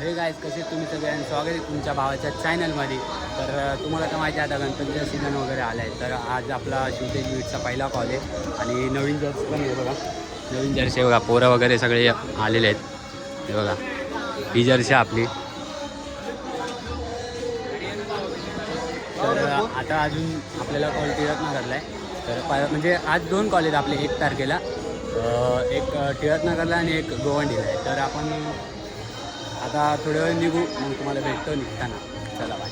हे गाईज कसे तुम्ही सगळ्यांनी स्वागत आहे तुमच्या भावाच्या चॅनलमध्ये. तर तुम्हाला तर माहिती आहे आता गणपतीचा सीझन वगैरे आला आहे. तर आज आपला शिवतेज बीटचा पहिला कॉल आहे आणि नवीन जर्सी पण आहे बघा. नवीन जर्सी बघा, पोरं वगैरे सगळे आलेले आहेत. हे बघा ही जर्सी आपली. तर आता अजून आपल्याला कॉल टिळकनगरला आहे. तर म्हणजे आज 2 कॉल आहेत आपले 1 तारखेला. एक टिळकनगरला आणि एक गोवंडीला आहे. तर आपण आता थोड्या वेळ निघू, मग तुम्हाला भेटतो निघताना. चला बाय.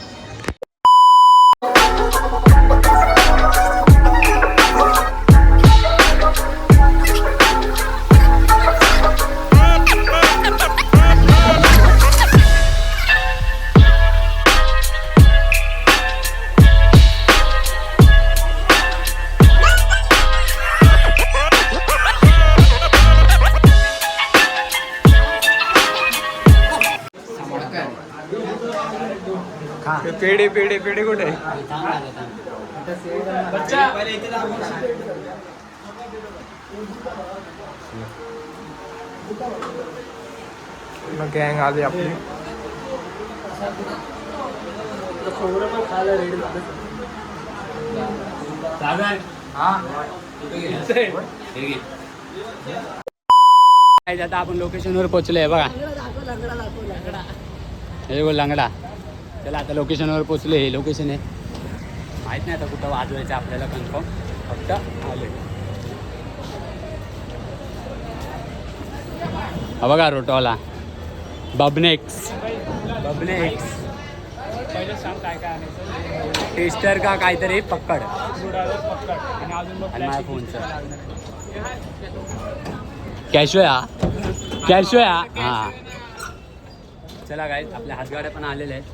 पेढे पेढे पेढे कुठे आहे? गँग आली आपली. आता आपण लोकेशनवर पोहोचलोय बघा. हे बोल लंगडा. चला आता लोकेशनवर पोचले. हे लोकेशन आहे, माहीत नाही आता कुठं वाजवायचं आपल्याला कन्फर्म, फक्त आले. हा बघा रोटोवाला बबनेक्स. पहिले सांग काय काय आणायचं. टेस्टर का काहीतरी पक्कड आणि माझ्या फोनचं कॅशो हा. चला काय आपल्या हातगाड्या पण आलेल्या आहेत.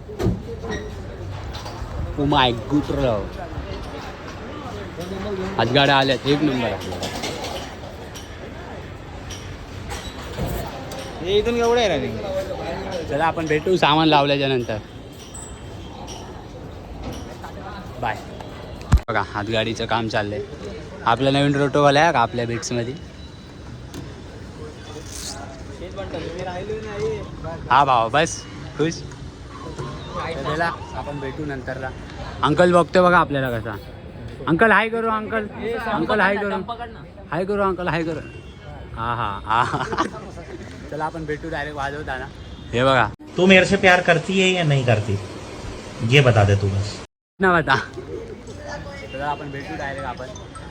माय गुटराव हातगाड्या आल्यात, एक नंबर आपल्याला. हे इथून एवढं आहे ना. चला आपण भेटू सामान लावल्याच्या नंतर. बाय. बघा हातगाडीचं काम चाललंय. आपला नवीन रोटोवाला आहे का आपल्या बिट्समध्ये. हा भाऊ बस खुश. त्याला आपण भेटू नंतरला. अंकल बघतो बघा आपल्याला कसा. अंकल हाय करू. अंकल हाय करू. अंकल हाय करू. हा हा हा. चला आपण भेटू डायरेक्ट वाजवताना. हे बघा तू मेरे से प्यार करती है या नहीं करती, ये बता दे तू बस ना बता. चला आपण भेटू डायरेक्ट आपण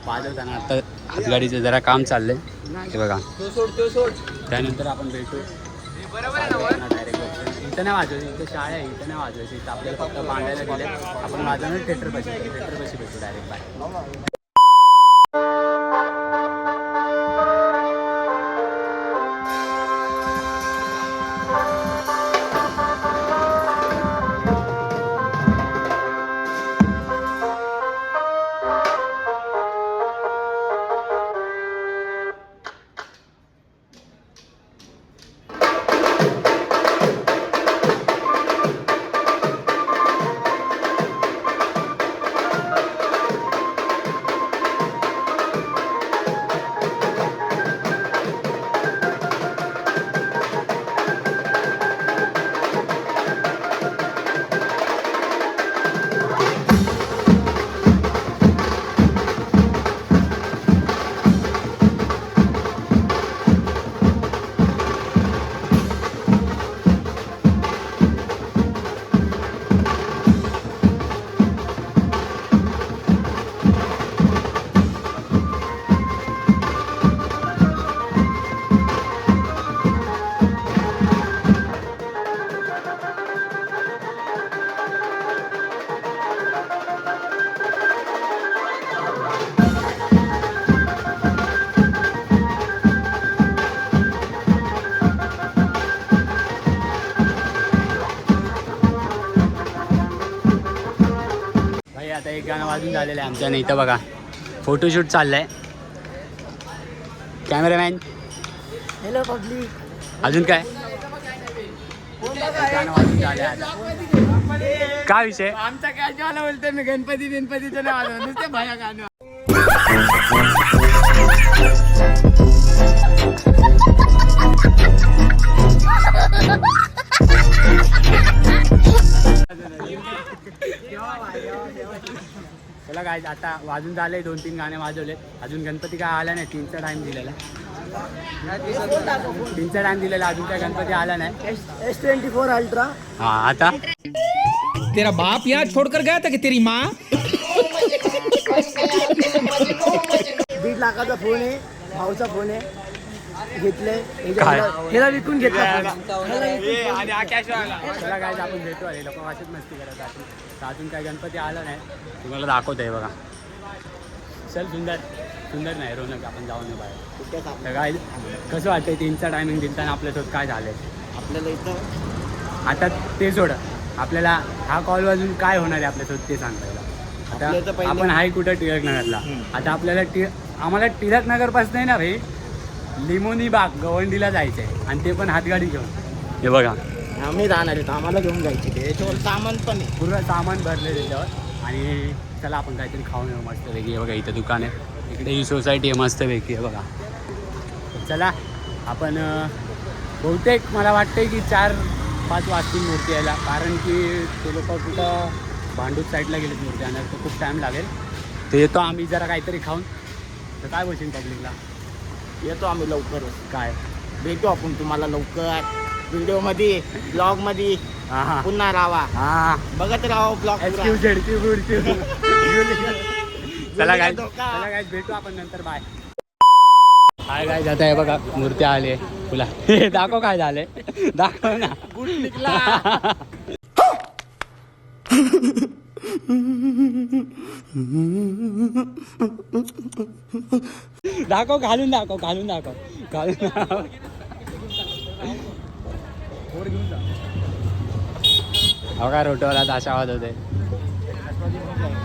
वाजवताना. आता हातगाडीचं जरा काम चाललंय हे बघा. त्यानंतर आपण भेटू डायरेक्ट. इथं नाही वाजवायचं, इथं शाळा आहे, इथं नाही वाजवायचं. इथं आपल्याला फक्त बांधायला गेले. आपण वाजवणार थिएटर बशी भेटू डायरेक्ट. बाय. आता एक गाणं वाजून झालेलं आहे आमच्या. इथं बघा फोटोशूट चाललंय. Cameraman hello public. अजून काय गाणं वाजून झालं आता. काय विषय आमचा काय जेव्हा बोलतोय मी गणपतीचं नाव आलं नुसते भया गाणं. चला काय आता वाजून झाले 2-3 गाणे वाजवले. अजून गणपती काय आला नाही. 3चा टाइम दिलेला. 3चा टाइम दिलेला अजून काय गणपती आला नाही. S24 अल्ट्रा हा आता तेरा बाप यहाँ छोड़कर गया था कि तेरी माँ 1.5 लाखाचा फोन आहे. भाऊचा फोन आहे. घेतले काय? ह्याला विकून घेतला चला काय आपण भेटू आले लोक वाचत मस्ती करत आपण अजून काय गणपती आला नाही. तुम्हाला दाखवत आहे बघा. चल सुंदर नाही रोनक आपण जाऊन येऊ बाहेर. तर काय कसं वाटतंय 3चा टायमिंग दिलताना आपल्यासोबत काय झालंय आपल्याला इथं आता ते सोड. आपल्याला हा कॉल वाजून काय होणार आहे आपल्यासोबत ते सांगता येईल. आपलं तर आता पहिले- आपण आहे कुठं टिळकनगरला. आता आपल्याला आम्हाला टिळकनगरपासून आहे ना भाई लिमोनी बाग गवंडीला जायचं आहे आणि ते पण हातगाडी घेऊन. हे बघा आम्ही राहणार आहेत. आम्हाला घेऊन जायचे ते याच्यावर सामान पण आहे. पूर्ण सामान भरले त्याच्यावर. आणि चला आपण काहीतरी खाऊन येऊ मस्तपैकी. हे बघा इथं दुकान आहे. इकडे ही सोसायटी आहे मस्तपैकी. हे बघा चला आपण बहुतेक मला वाटतंय की 4-5 वाजतील मूर्ती यायला. कारण की ते लोक कुठं भांडूप साईडला गेलेत मूर्ती आणायला. तर खूप टाईम लागेल. तर येतो आम्ही जरा काहीतरी खाऊन. तर काय बोलशील पब्लिकला. येतो आम्ही लवकरच. काय भेटू आपण तुम्हाला लवकर व्हिडिओमध्ये ब्लॉगमध्ये. हां हां पुन्हा राहा हां बघत राहा ब्लॉग. चला काय भेटू आपण नंतर. बाय. काय काय जात आहे बघा मूर्ती आली आहे तुला. दाखव काय झालंय. दाखव ना. गुड निघला. दाखव घालून दाखव. हो काय रोटवाला ताशा आवाज होते.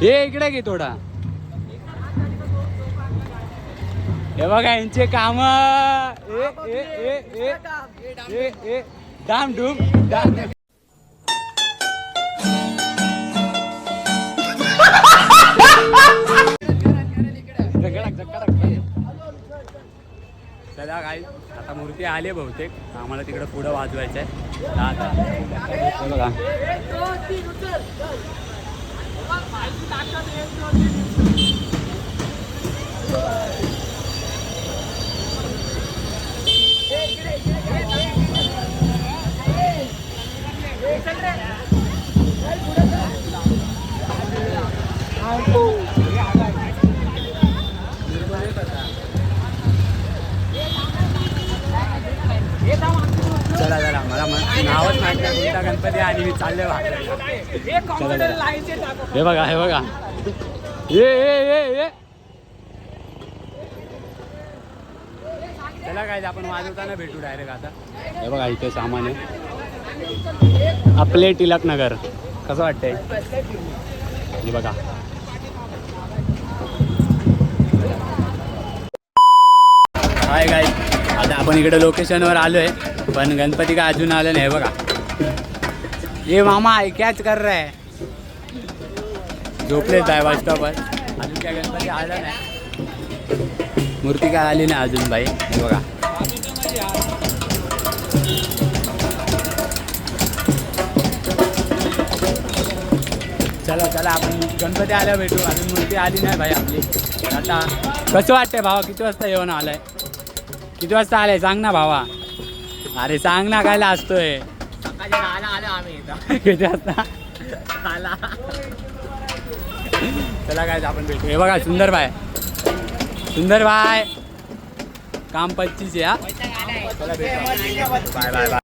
हे इकडे घे थोडा. हे बघा यांचे काम. डाम डूम चला काय आता मूर्ती आली बहुतेक. आम्हाला तिकडं पुढं वाजवायचं आहे. आता बघा चला मला नावच माहित नाही कोणता गणपती आणि मी चालले बाहेर. हे बघा ये चला काय आपण वाजवताना भेटू डायरेक्ट. आता हे बघा इथे सामान आहे आपले टिळकनगर. कसं वाटतंय हे बघा. हाय गाय आता आपण इकडे लोकेशनवर आलोय पण गणपती काय अजून आलं नाही. बघा ये मामा कॅच कर रहा है. झोपलेच आहे बस स्टॉपवर. अजून काय गणपती आला नाही. मूर्ती काय आली नाही अजून बाई. हे बघा चला आपण गणपती आल्या भेटू. अजून मूर्ती आली नाही भाई आपली. आता कसं वाटतंय भावा. किती वाजता येऊन आलाय. किती वाजता आलाय सांग ना भावा. अरे सांग ना काय असतोय. किती वाजता आला. चला काय आपण भेटू. हे बघा सुंदर बाय काम 25 या. चला भेटू. बाय.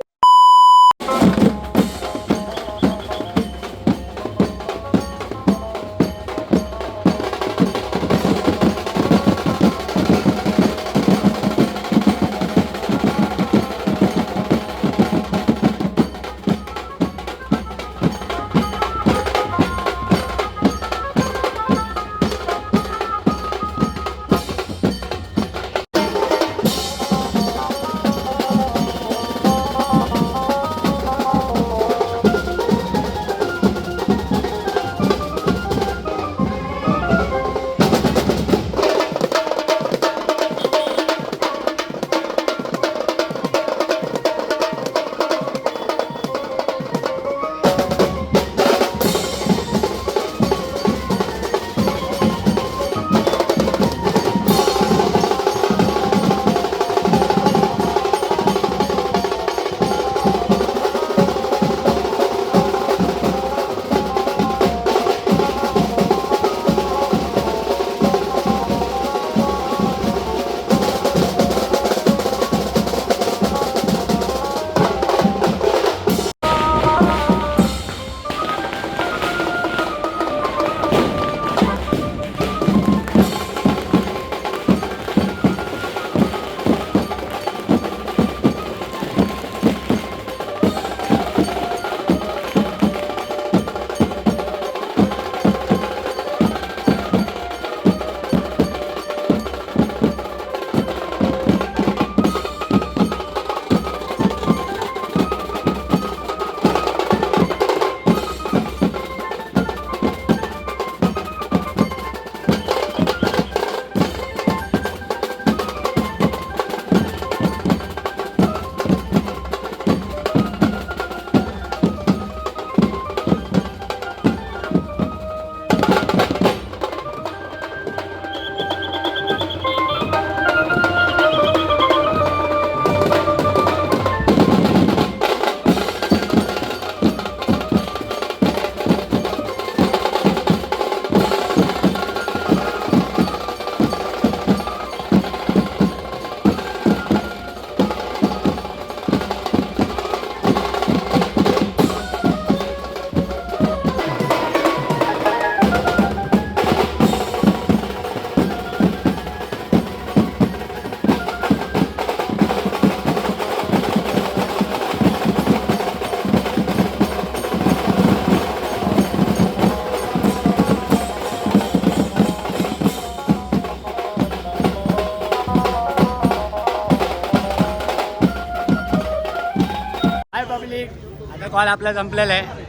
आता कॉल आपला संपलेला आहे.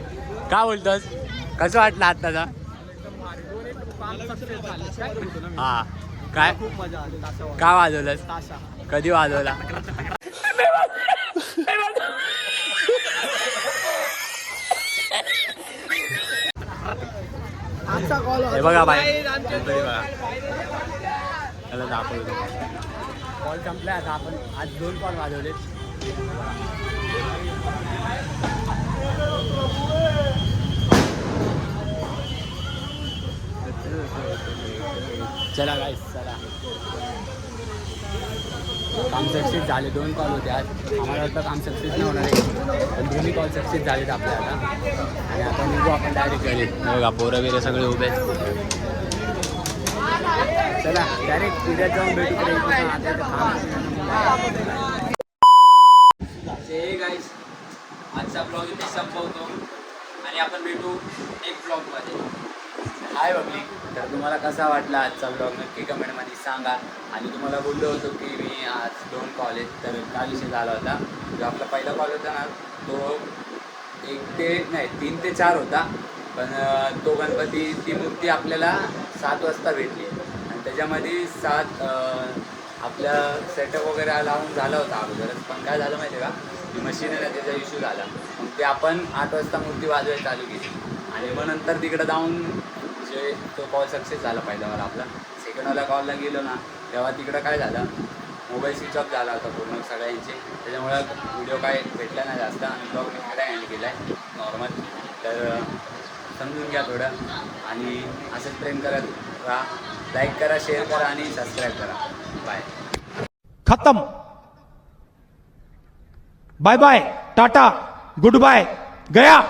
का बोलतोस? कसं वाटलं आत्ताचा? हा काय का वाजवलंस? कधी वाजवला? आजचा कॉल हे बघा बाय बघा त्याला दाखवतो. कॉल संपलाय आता. आपण आज 2 कॉल वाजवले. चला गाईस चला. काम सक्सेस झाले. 2 कॉल होते आज. आम्हाला वाटतं काम सक्सेस नाही होणार आहे, पण दोन्ही कॉल सक्सेस झालेत आपल्या आता. आणि आता निघू आपण डायरेक्ट घरी. बघा पोरं वगैरे सगळे उभे. चला डायरेक्ट उद्या जाऊन भेटू. गाईस आजचा ब्लॉग इथे संपवतो आणि आपण भेटू नेक्स्ट ब्लॉगमध्ये. हाय बघली. तर तुम्हाला कसा वाटला आजचा ब्लॉग नक्की कमेंटमध्ये सांगा. आणि तुम्हाला बोललो होतो की मी आज 2 कॉल आहेत. तर काय विषय झाला होता, जो आपला पहिला कॉल होता ना तो 3 ते 4 होता. पण तो गणपती ती मूर्ती आपल्याला 7 वाजता भेटली. आणि त्याच्यामध्ये 7 आपल्या सेटअप वगैरे लावून झाला होता अगोदरच. पण काय झालं माहिती आहे का, ती मशीन आहे ना त्याचा इश्यू झाला. मग ते आपण 8 वाजता मूर्ती वाजवायला चालू केली. आणि मग नंतर तिकडं जाऊन जे तो कॉल सक्सेस झाला पहिल्यावाला आपला. सेकंडवाला कॉलला गेलो ना तेव्हा तिकडं काय झालं, मोबाईल स्विच ऑफ झाला होता पूर्ण सगळ्यांचे. त्याच्यामुळं व्हिडिओ काय भेटला नाही जास्त. आणि ब्लॉग मी इकडे एंड केला आहे नॉर्मल. तर समजून घ्या थोडं. आणि असंच प्रेम करत राहा. लाईक करा, शेअर करा आणि सबस्क्राईब करा. बाय. खत्म. Bye bye, ta-ta, good bye, गया.